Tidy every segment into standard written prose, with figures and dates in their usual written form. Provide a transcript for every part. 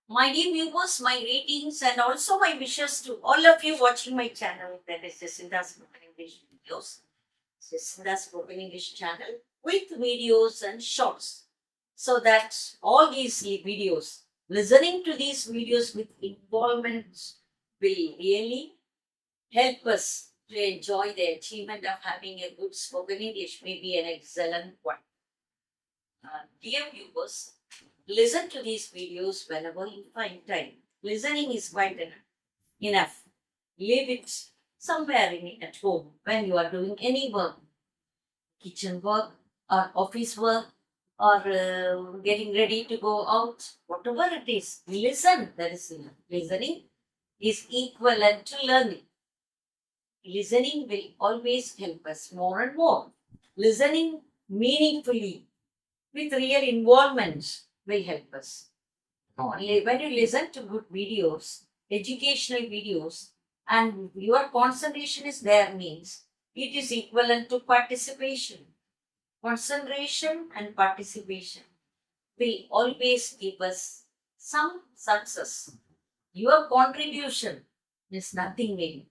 My dear viewers, my greetings and also my wishes to all of you watching my channel, that is Jacinda Spoken English videos. Jacinda Spoken English channel with videos and shorts. So that all these videos, listening to these videos with involvement will really help us to enjoy the achievement of having a good spoken English, maybe an excellent one. Dear viewers, listen to these videos whenever you find time. Listening is quite enough. Leave it somewhere at home when you are doing any work, kitchen work or office work or getting ready to go out, whatever it is. Listen. That is enough. Listening is equivalent to learning. Listening will always help us more and more. Listening meaningfully with real involvement will help us. Only when you listen to good videos, educational videos, and your concentration is there means it is equivalent to participation. Concentration and participation will always give us some success. Your contribution is nothing maybe,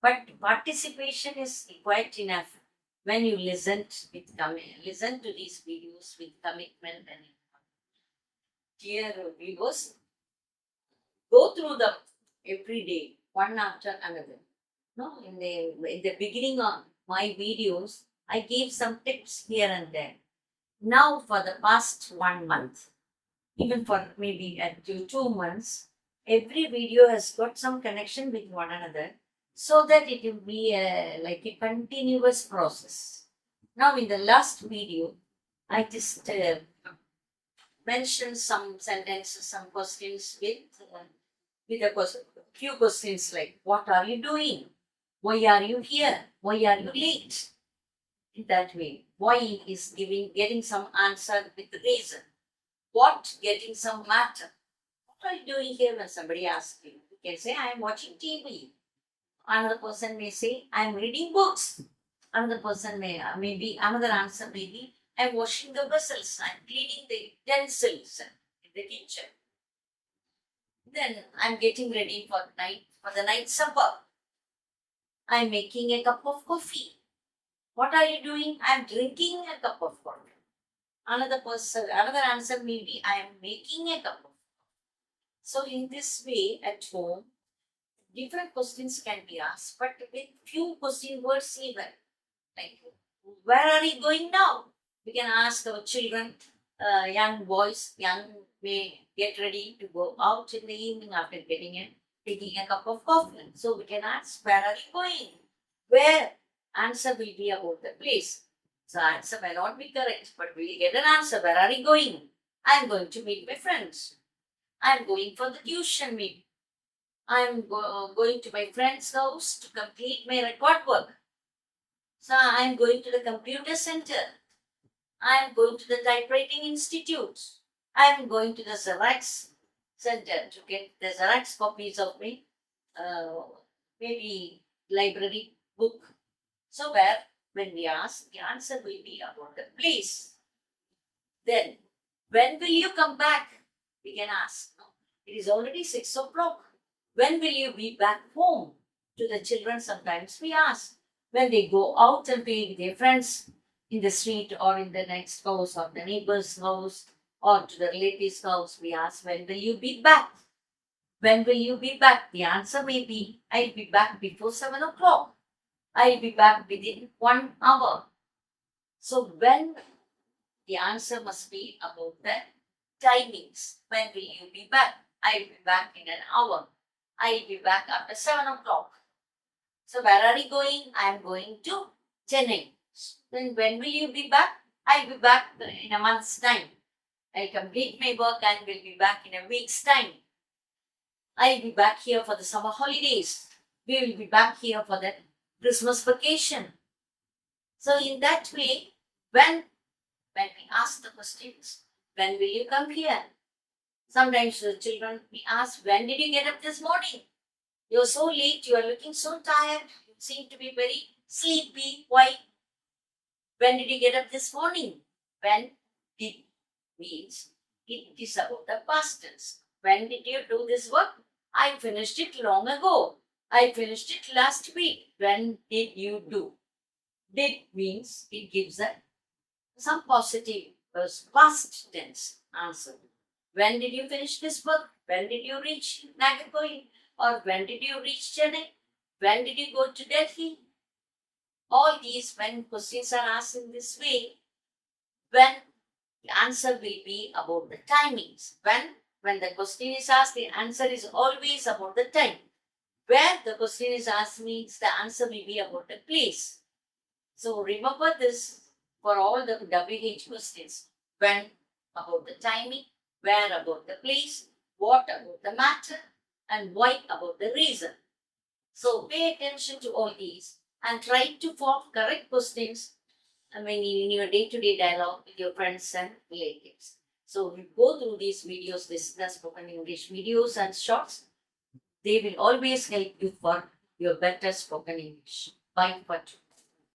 but participation is quite enough when you listen to these videos with commitment and dear viewers, go through them every day, one after another. No, in the beginning of my videos, I gave some tips here and there. Now, for the past 1 month, even for maybe at 2 months, every video has got some connection with one another, so that it will be like a continuous process. Now, in the last video, I just mentioned some sentences, some questions with few questions like, what are you doing? Why are you here? Why are you late? In that way, why is getting some answer with reason. What getting some matter. What are you doing here when somebody asks you? You can say, I am watching TV. Another person may say, I am reading books. Another person maybe another answer may be, I'm washing the vessels, I'm cleaning the utensils in the kitchen. Then I'm getting ready for the night supper. I'm making a cup of coffee. What are you doing? I'm drinking a cup of coffee. Another answer may be I am making a cup of. So in this way, at home, different questions can be asked, but with few question words even. Like, where are you going now? We can ask our children, young boys, young may get ready to go out in the evening after taking a cup of coffee. So we can ask, where are you going? Where? Answer will be about the place. So answer may not be correct, but we'll get an answer. Where are you going? I'm going to meet my friends. I'm going for the tuition maybe. I'm going to my friend's house to complete my record work. So I'm going to the computer center. I'm going to the typewriting institute. I'm going to the Xerox center to get the Xerox copies of my uh, maybe library book. So where when we ask, the answer will be about the place. Then, when will you come back? We can ask. No? It is already 6 o'clock. When will you be back home? To the children, sometimes we ask. When they go out and play with their friends in the street or in the next house or the neighbor's house or to the relative's house, we ask, when will you be back? When will you be back? The answer may be, I'll be back before 7 o'clock. I'll be back within 1 hour. So when the answer must be about the timings. When will you be back? I'll be back in an hour. I'll be back after 7 o'clock. So where are you going? I'm going to Chennai. Then when will you be back? I'll be back in a month's time. I'll complete my work and will be back in a week's time. I'll be back here for the summer holidays. We will be back here for the Christmas vacation. So in that way, when we ask the questions, when will you come here? Sometimes the children we ask, when did you get up this morning? You're so late, you are looking so tired, you seem to be very sleepy. Why? When did you get up this morning? When did means it is about the past tense. When did you do this work? I finished it long ago. I finished it last week. When did you do? Did means it gives some positive past tense answer. When did you finish this work? When did you reach Nagarkoil? Or when did you reach Chennai? When did you go to Delhi? All these, when questions are asked in this way, when the answer will be about the timings. When the question is asked, the answer is always about the time. Where the question is asked means the answer will be about the place. So remember this for all the WH questions. When about the timing, where about the place, what about the matter, and why about the reason. So pay attention to all these and try to form correct questions in your day-to-day dialogue with your friends and relatives. So we go through these videos, this the spoken English videos and shorts. They will always help you for your better spoken English. Bye for today.